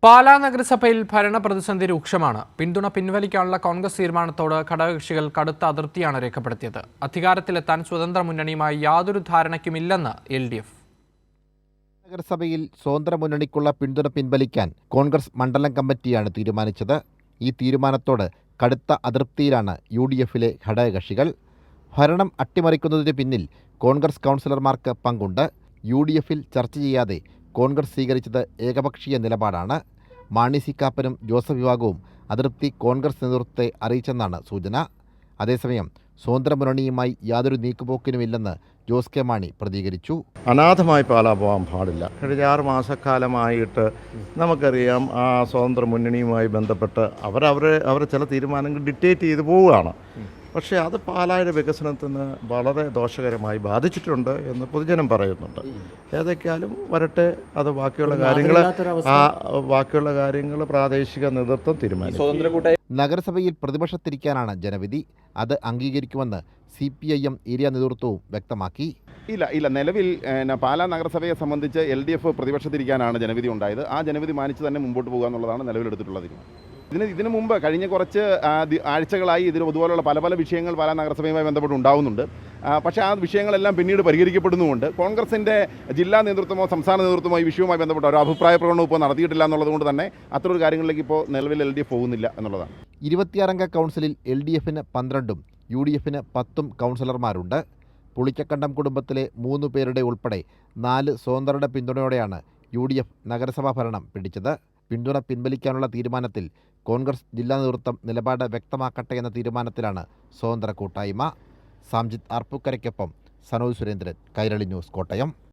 പാലാ നഗരസഭയിൽ ഭരണപ്രതിസന്ധി രൂക്ഷമാണ്. പിന്തുണ പിൻവലിക്കാനുള്ള കോൺഗ്രസ് തീരുമാനത്തോട് ഘടകകക്ഷികൾ കടുത്ത അതൃപ്തിയാണ് രേഖപ്പെടുത്തിയത്. അധികാരത്തിലെത്താൻ സ്വതന്ത്ര മുന്നണിയുമായി യാതൊരു ധാരണയ്ക്കുമില്ലെന്ന് LDF. നഗരസഭയിൽ സ്വതന്ത്ര മുന്നണിക്കുള്ള പിന്തുണ പിൻവലിക്കാൻ കോൺഗ്രസ് മണ്ഡലം കമ്മിറ്റിയാണ് തീരുമാനിച്ചത്. ഈ തീരുമാനത്തോട് കടുത്ത അതൃപ്തിയിലാണ് UDFിലെ ഘടകകക്ഷികൾ. ഭരണം അട്ടിമറിക്കുന്നതിന് പിന്നിൽ കോൺഗ്രസ് കൗൺസിലർമാർക്ക് പങ്കുണ്ട്. UDFിൽ ചർച്ച ചെയ്യാതെ കോൺഗ്രസ് സ്വീകരിച്ചത് ഏകപക്ഷീയ നിലപാടാണ്. മാണി സി കാപ്പനും ജോസഫ് വിഭാഗവും അതൃപ്തി കോൺഗ്രസ് നേതൃത്വത്തെ അറിയിച്ചെന്നാണ് സൂചന. അതേസമയം സ്വതന്ത്ര മുന്നണിയുമായി യാതൊരു നീക്കുപോക്കിനുമില്ലെന്ന് ജോസ് കെ മാണി പ്രതികരിച്ചു. അനാഥമായി പാലാ പോകാൻ പാടില്ല. കഴിഞ്ഞ 6 മാസക്കാലമായിട്ട് നമുക്കറിയാം, ആ സ്വതന്ത്ര മുന്നണിയുമായി ബന്ധപ്പെട്ട് അവരെ ചില തീരുമാനങ്ങൾ ഡിക്റ്റേറ്റ് ചെയ്ത് പോവുകയാണ്. പക്ഷേ അത് പാലായുടെ വികസനത്തിന് വളരെ ദോഷകരമായി ബാധിച്ചിട്ടുണ്ട് എന്ന് പൊതുജനം പറയുന്നുണ്ട്. ഏതൊക്കെയാലും വരട്ടെ, അത് ബാക്കിയുള്ള കാര്യങ്ങൾ പ്രാദേശിക നേതൃത്വം തീരുമാനിക്കും. നഗരസഭയിൽ പ്രതിപക്ഷത്തിരിക്കാനാണ് ജനവിധി. അത് അംഗീകരിക്കുമെന്ന് CPIM ഏരിയ നേതൃത്വവും വ്യക്തമാക്കി. ഇല്ല നിലവിൽ പാലാ നഗരസഭയെ സംബന്ധിച്ച് LDF പ്രതിപക്ഷത്തിരിക്കാനാണ് ജനവിധി ഉണ്ടായത്. ആ ജനവിധി മാനിച്ച് തന്നെ മുമ്പോട്ട് പോകുക എന്നുള്ളതാണ് നിലവിലെടുത്തിട്ടുള്ള തീരുമാനം. ഇതിനു മുമ്പ് കഴിഞ്ഞ കുറച്ച് ആഴ്ചകളായി ഇതുപോലുള്ള പല വിഷയങ്ങൾ പാലാ നഗരസഭയുമായി ബന്ധപ്പെട്ട് ഉണ്ടാവുന്നുണ്ട്. പക്ഷേ ആ വിഷയങ്ങളെല്ലാം പിന്നീട് പരിഹരിക്കപ്പെടുന്നുമുണ്ട്. കോൺഗ്രസിൻ്റെ ജില്ലാ നേതൃത്വമോ സംസ്ഥാന നേതൃത്വമോ ഈ വിഷയവുമായി ബന്ധപ്പെട്ട ഒരു അഭിപ്രായ പ്രകടനം ഇപ്പോൾ നടത്തിയിട്ടില്ല എന്നുള്ളതുകൊണ്ട് തന്നെ അത്തരൊരു കാര്യങ്ങളിലേക്ക് ഇപ്പോൾ നിലവിൽ LDF പോകുന്നില്ല എന്നുള്ളതാണ്. 26 കൗൺസിലിൽ LDFന് 12ഉം UDFന് 10ഉം കൗൺസിലർമാരുണ്ട്. പുളിക്കക്കണ്ടം കുടുംബത്തിലെ 3 പേരുടെ ഉൾപ്പെടെ 4 സ്വതന്ത്രരുടെ പിന്തുണയോടെയാണ് UDF നഗരസഭാ ഭരണം പിടിച്ചത്. പിന്തുണ പിൻവലിക്കാനുള്ള തീരുമാനത്തിൽ കോൺഗ്രസ് ജില്ലാ നേതൃത്വം നിലപാട് വ്യക്തമാക്കട്ടെ എന്ന തീരുമാനത്തിലാണ് സ്വതന്ത്ര കൂട്ടായ്മ. സാംജിത് ആർപ്പൂക്കരയ്ക്കൊപ്പം സനോജ് സുരേന്ദ്രൻ, കൈരളി ന്യൂസ്, കോട്ടയം.